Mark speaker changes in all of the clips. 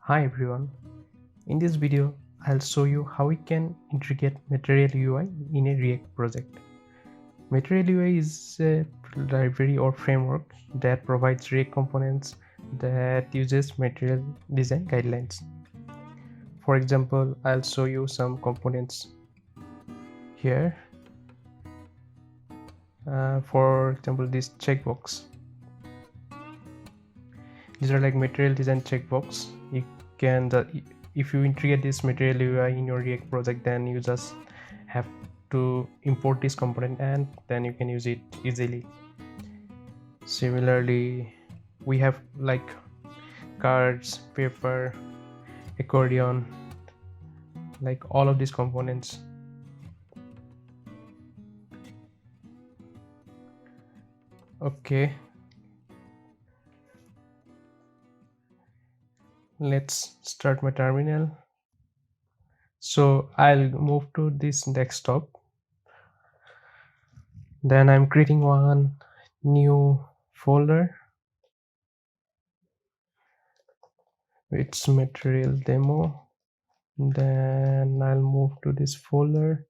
Speaker 1: Hi everyone, in this video I'll show you how we can integrate Material UI in a React project. Material UI is a library or framework that provides React components that uses material design guidelines. For example, I'll show you some components here. For example, this checkbox. These are like material design checkbox. You can if you integrate this Material UI in your React project, then you just have to import this component and then you can use it easily. Similarly, we have like cards, paper, accordion, like all of these components. Okay, let's start my terminal. So I'll move to this desktop. Then I'm creating one new folder. It's material demo. Then I'll move to this folder.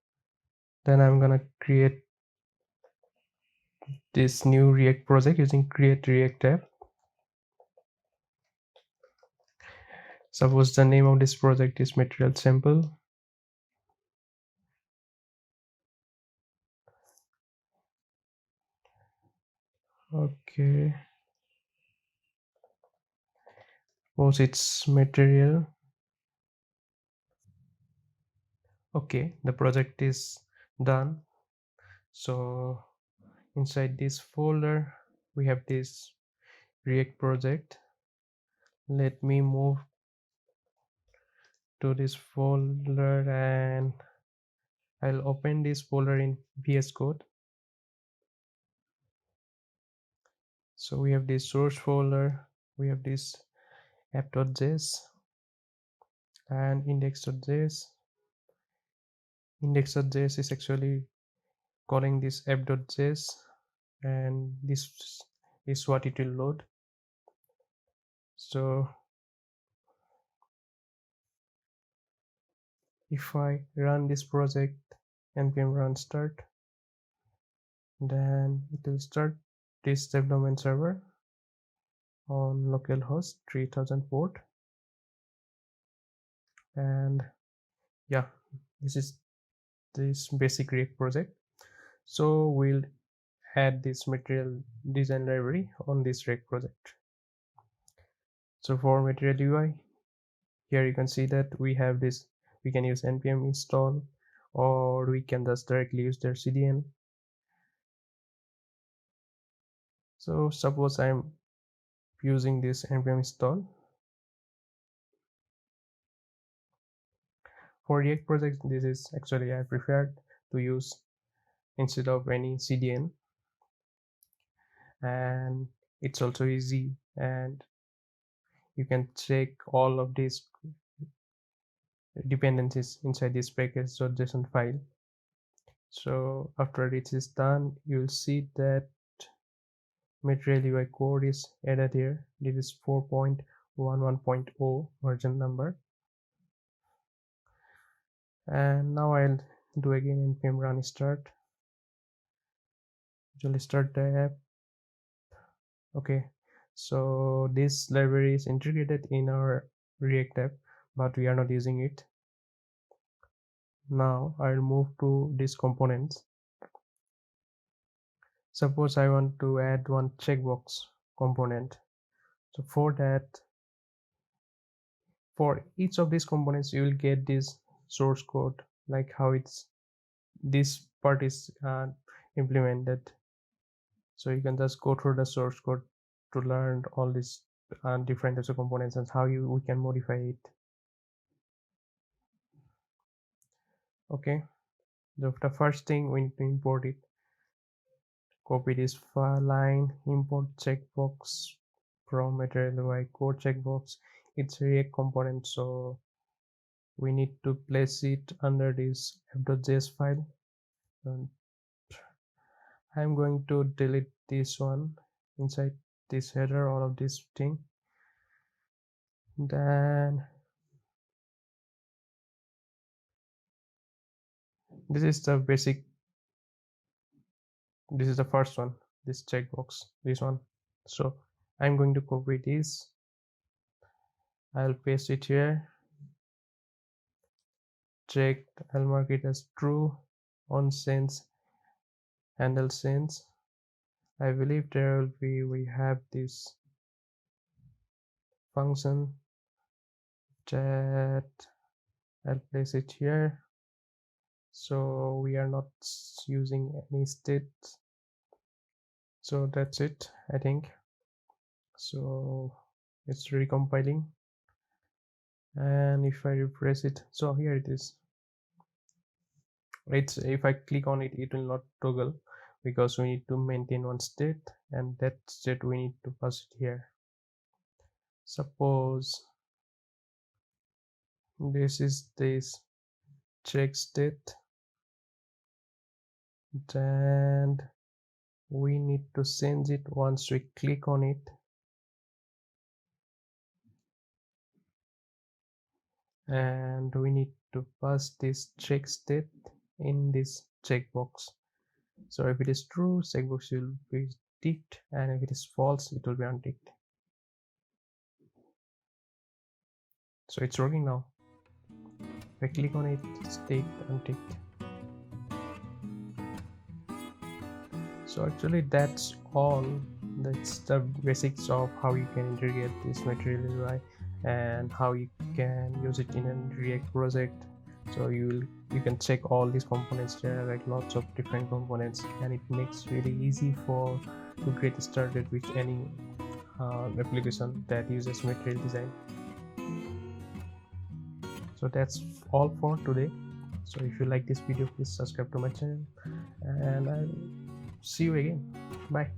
Speaker 1: Then I'm gonna create this new React project using create React tab. Suppose the name of this project is material sample. Okay, suppose it's material. Okay, the project is done. So inside this folder we have this React project. Let me move to this folder and I'll open this folder in VS Code. So we have this source folder, we have this app.js and index.js. Index.js is actually calling this app.js and this is what it will load. So if I run this project, npm run start, then it will start this development server on localhost 3000 port. And yeah, this is this basic React project. So we'll add this material design library on this React project. So for material UI, here you can see that we have this, we can use npm install or we can just directly use their CDN. So suppose I'm using this npm install. For React project, this is actually I preferred to use instead of any CDN, and it's also easy and you can check all of these dependencies inside this package.json file. So after it is done, you'll see that Material UI code is added here. This is 4.11.0 version number. And now I'll do again npm run start. It will start the app. Okay, so this library is integrated in our React app, but we are not using it. Now I'll move to these components. Suppose I want to add one checkbox component. So for that, for each of these components, you will get this source code, like how it's this part is implemented. So you can just go through the source code to learn all these different types of components and how we can modify it. Okay, the first thing we need to import it. Copy this file line, import checkbox from material UI code checkbox. It's a React component, so we need to place it under this app.js file. And I'm going to delete this one inside this header, all of this thing. Then this is the basic, this is the first one, this checkbox, this one. So I'm going to copy this, I'll paste it here, check, I'll mark it as true, on sense, handle sense. I believe there will be, we have this function that I'll place it here, so we are not using any state. So that's it, I think. So it's recompiling, and if I refresh it, so here it is. It's, if I click on it, it will not toggle because we need to maintain one state, and that state we need to pass it here. Suppose this is this check state, and we need to change it once we click on it, and we need to pass this check state in this checkbox. So if it is true, checkbox will be ticked, and if it is false, it will be unticked. So it's working now. If I click on it, it's ticked, unticked. So actually that's all. That's the basics of how you can integrate this materialui and how you can use it in a React project. So you can check all these components. There are like lots of different components, and it makes really easy for to get started with any application that uses material design. So that's all for today. So if you like this video, please subscribe to my channel, and I'll see you again. Bye.